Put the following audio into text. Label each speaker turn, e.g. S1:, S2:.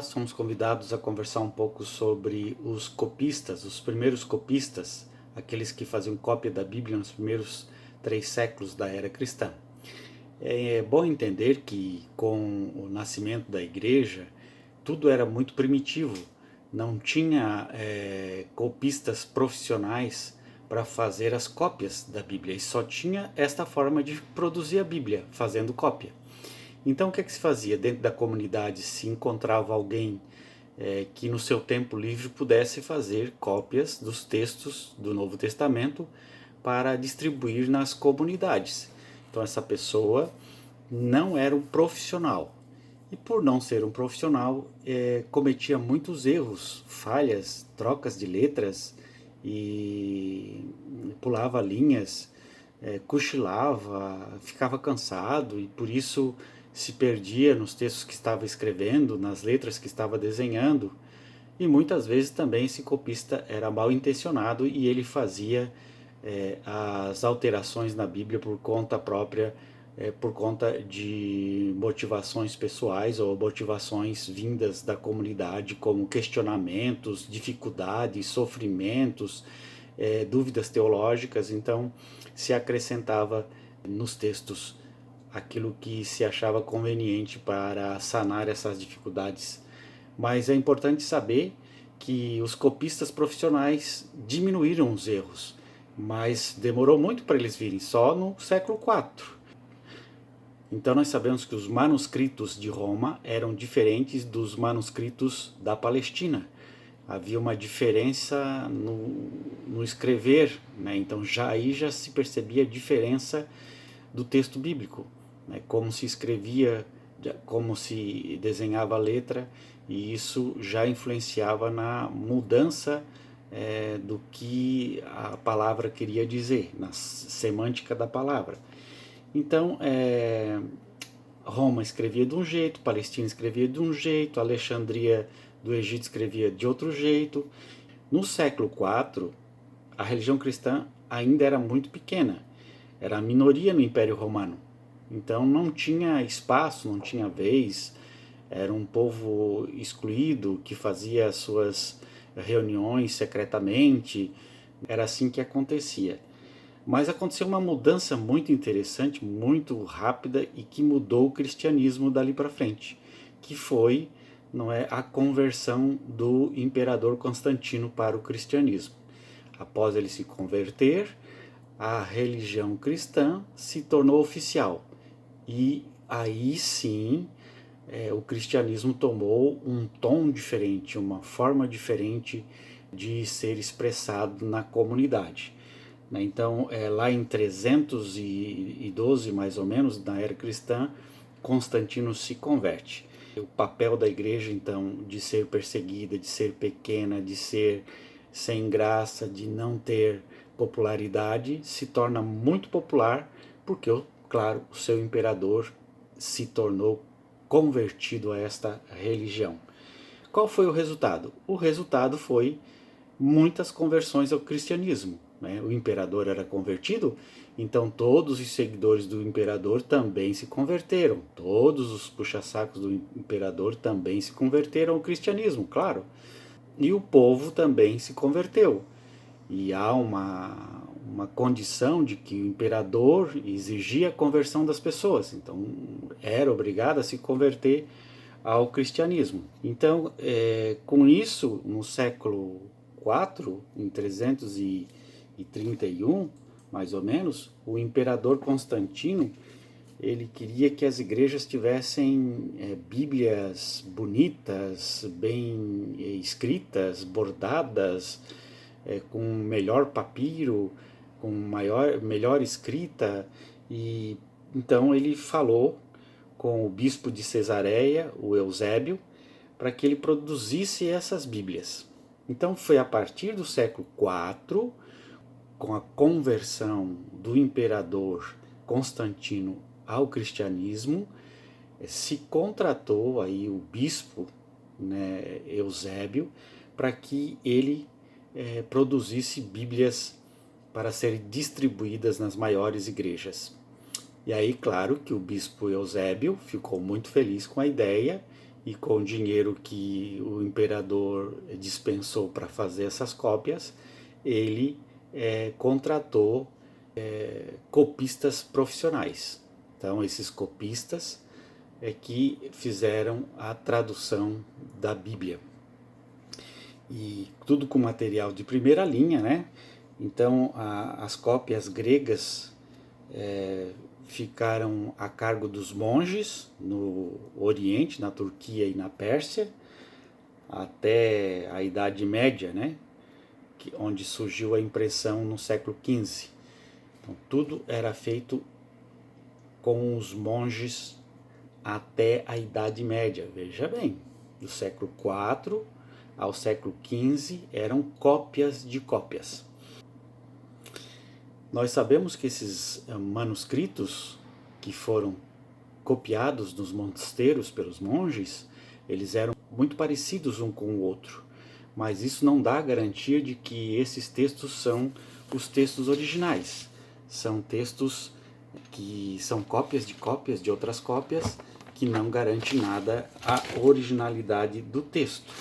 S1: Somos convidados a conversar um pouco sobre os copistas, os primeiros copistas, aqueles que faziam cópia da Bíblia nos primeiros 3 séculos da era cristã. É bom entender que com o nascimento da igreja, tudo era muito primitivo, não tinha copistas profissionais para fazer as cópias da Bíblia, e só tinha esta forma de produzir a Bíblia, fazendo cópia. Então o que é que se fazia? Dentro da comunidade se encontrava alguém que no seu tempo livre pudesse fazer cópias dos textos do Novo Testamento para distribuir nas comunidades. Então essa pessoa não era um profissional. E por não ser um profissional, cometia muitos erros, falhas, trocas de letras e pulava linhas, cochilava, ficava cansado e por isso se perdia nos textos que estava escrevendo, nas letras que estava desenhando. E muitas vezes também esse copista era mal intencionado e ele fazia as alterações na Bíblia por conta própria, por conta de motivações pessoais ou motivações vindas da comunidade, como questionamentos, dificuldades, sofrimentos, dúvidas teológicas. Então se acrescentava nos textos aquilo que se achava conveniente para sanar essas dificuldades. Mas é importante saber que os copistas profissionais diminuíram os erros, mas demorou muito para eles virem, só no século IV. Então nós sabemos que os manuscritos de Roma eram diferentes dos manuscritos da Palestina. Havia uma diferença no escrever, né? Então aí já se percebia a diferença do texto bíblico, né? Como se escrevia, como se desenhava a letra, e isso já influenciava na mudança do que a palavra queria dizer, na semântica da palavra. Então, Roma escrevia de um jeito, Palestina escrevia de um jeito, Alexandria do Egito escrevia de outro jeito. No século IV, a religião cristã ainda era muito pequena, era a minoria no Império Romano. Então não tinha espaço, não tinha vez, era um povo excluído que fazia as suas reuniões secretamente, era assim que acontecia. Mas aconteceu uma mudança muito interessante, muito rápida e que mudou o cristianismo dali para frente, que foi, não é, a conversão do imperador Constantino para o cristianismo. Após ele se converter, a religião cristã se tornou oficial. E aí sim o cristianismo tomou um tom diferente, uma forma diferente de ser expressado na comunidade. Então, lá em 312, mais ou menos, na era cristã, Constantino se converte. O papel da igreja, então, de ser perseguida, de ser pequena, de ser sem graça, de não ter popularidade, se torna muito popular porque, claro, o seu imperador se tornou convertido a esta religião. Qual foi o resultado? O resultado foi muitas conversões ao cristianismo. Né? O imperador era convertido, então todos os seguidores do imperador também se converteram. Todos os puxa-sacos do imperador também se converteram ao cristianismo, claro. E o povo também se converteu. E há uma condição de que o imperador exigia a conversão das pessoas, então era obrigado a se converter ao cristianismo. Então, com isso, no século IV, em 331, mais ou menos, o imperador Constantino ele queria que as igrejas tivessem bíblias bonitas, bem escritas, bordadas, com melhor papiro, com melhor escrita. E então ele falou com o bispo de Cesareia, o Eusébio, para que ele produzisse essas bíblias. Então foi a partir do século IV, com a conversão do imperador Constantino ao cristianismo, se contratou aí o bispo, né, Eusébio, para que ele produzisse bíblias para serem distribuídas nas maiores igrejas. E aí, claro que o bispo Eusébio ficou muito feliz com a ideia e com o dinheiro que o imperador dispensou para fazer essas cópias, ele contratou copistas profissionais. Então, esses copistas é que fizeram a tradução da Bíblia. E tudo com material de primeira linha, né? Então, as cópias gregas ficaram a cargo dos monges no Oriente, na Turquia e na Pérsia, até a Idade Média, né? Onde surgiu a impressão no século XV. Então, tudo era feito com os monges até a Idade Média. Veja bem, do século IV ao século XV eram cópias de cópias. Nós sabemos que esses manuscritos que foram copiados nos mosteiros pelos monges, eles eram muito parecidos um com o outro, mas isso não dá a garantia de que esses textos são os textos originais. São textos que são cópias de outras cópias, que não garante nada a originalidade do texto.